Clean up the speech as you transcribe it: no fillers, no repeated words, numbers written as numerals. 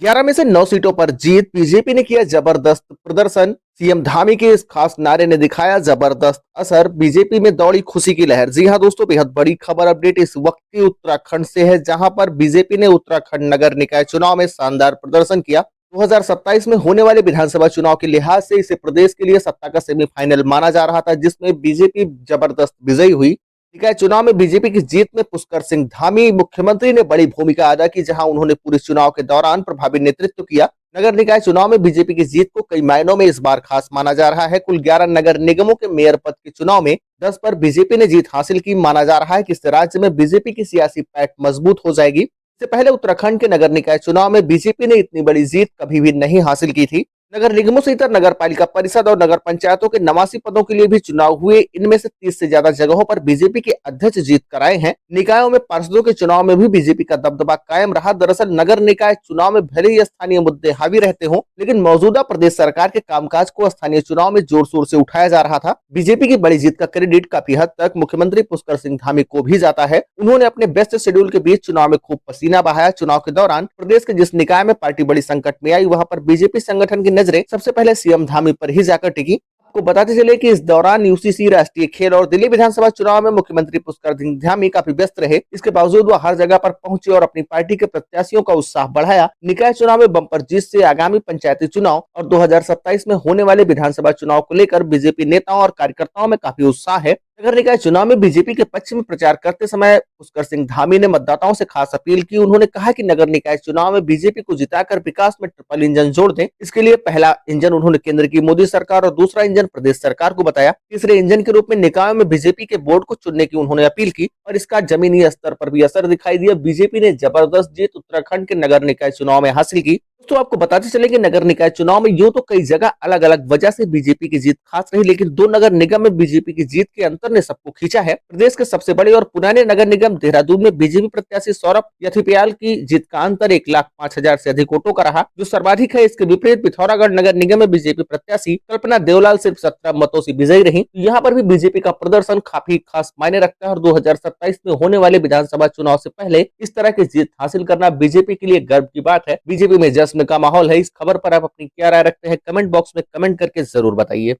11 में से 9 सीटों पर जीत, बीजेपी ने किया जबरदस्त प्रदर्शन। सीएम धामी के इस खास नारे ने दिखाया जबरदस्त असर, बीजेपी में दौड़ी खुशी की लहर। जी हां दोस्तों, बेहद बड़ी खबर अपडेट इस वक्त की उत्तराखंड से है, जहां पर बीजेपी ने उत्तराखंड नगर निकाय चुनाव में शानदार प्रदर्शन किया। 2027 में होने वाले विधानसभा चुनाव के लिहाज से इसे प्रदेश के लिए सत्ता का सेमीफाइनल माना जा रहा था, जिसमें बीजेपी जबरदस्त विजयी हुई। निकाय चुनाव में बीजेपी की जीत में पुष्कर सिंह धामी मुख्यमंत्री ने बड़ी भूमिका अदा की, जहां उन्होंने पूरे चुनाव के दौरान प्रभावी नेतृत्व किया। नगर निकाय चुनाव में बीजेपी की जीत को कई मायनों में इस बार खास माना जा रहा है। कुल 11 नगर निगमों के मेयर पद के चुनाव में 10 पर बीजेपी ने जीत हासिल की। माना जा रहा है कि इससे राज्य में बीजेपी की सियासी पैठ मजबूत हो जाएगी। इससे पहले उत्तराखंड के नगर निकाय चुनाव में बीजेपी ने इतनी बड़ी जीत कभी भी नहीं हासिल की थी। नगर निगमों से इतर नगर पालिका परिषद और नगर पंचायतों के 89 पदों के लिए भी चुनाव हुए। इनमें से 30 से ज्यादा जगहों पर बीजेपी के अध्यक्ष जीत कर आए हैं। निकायों में पार्षदों के चुनाव में भी बीजेपी का दबदबा कायम रहा। दरअसल नगर निकाय चुनाव में भले ही स्थानीय मुद्दे हावी रहते हों, लेकिन मौजूदा प्रदेश सरकार के कामकाज को स्थानीय चुनाव में जोर शोर से उठाया जा रहा था। बीजेपी की बड़ी जीत का क्रेडिट काफी हद तक मुख्यमंत्री पुष्कर सिंह धामी को भी जाता है। उन्होंने अपने व्यस्त शेड्यूल के बीच चुनाव में खूब पसीना बहाया। चुनाव के दौरान प्रदेश के जिस निकाय में पार्टी बड़ी संकट में आई, वहां पर बीजेपी संगठन की नजरें सबसे पहले सीएम धामी पर ही जाकर टिकी। आपको बताते चले कि इस दौरान यूसीसी, राष्ट्रीय खेल और दिल्ली विधानसभा चुनाव में मुख्यमंत्री पुष्कर सिंह धामी काफी व्यस्त रहे। इसके बावजूद वह हर जगह पर पहुंचे और अपनी पार्टी के प्रत्याशियों का उत्साह बढ़ाया। निकाय चुनाव में बम्पर जीत से आगामी पंचायती चुनाव और 2027 में होने वाले विधानसभा चुनाव को लेकर बीजेपी नेताओं और कार्यकर्ताओं में काफी उत्साह है। नगर निकाय चुनाव में बीजेपी के पक्ष में प्रचार करते समय पुष्कर सिंह धामी ने मतदाताओं से खास अपील की। उन्होंने कहा कि नगर निकाय चुनाव में बीजेपी को जिताकर विकास में ट्रिपल इंजन जोड़ दें। इसके लिए पहला इंजन उन्होंने केंद्र की मोदी सरकार और दूसरा इंजन प्रदेश सरकार को बताया। तीसरे इंजन के रूप में निकायों में बीजेपी के बोर्ड को चुनने की उन्होंने अपील की और इसका जमीनी स्तर पर भी असर दिखाई दिया। बीजेपी ने जबरदस्त जीत उत्तराखंड के नगर निकाय चुनाव में हासिल की। तो आपको बताते चले कि नगर निकाय चुनाव में यूं तो कई जगह अलग अलग वजह से बीजेपी की जीत खास रही, लेकिन 2 नगर निगम में बीजेपी की जीत के अंतर ने सबको खींचा है। प्रदेश के सबसे बड़े और पुराने नगर निगम देहरादून में बीजेपी प्रत्याशी सौरभ यथिपियाल की जीत का अंतर 1,05,000 से अधिक वोटों का रहा, जो सर्वाधिक है। इसके विपरीत पिथौरागढ़ नगर निगम में बीजेपी प्रत्याशी कल्पना देवलाल सिर्फ 17 मतों से विजयी रही। यहाँ पर भी बीजेपी का प्रदर्शन काफी खास मायने रखता है और 2027 में होने वाले विधानसभा चुनाव से पहले इस तरह की जीत हासिल करना बीजेपी के लिए गर्व की बात है। बीजेपी में जश्न का माहौल है। इस खबर पर आप अपनी क्या राय रखते हैं, कमेंट बॉक्स में कमेंट करके जरूर बताइए।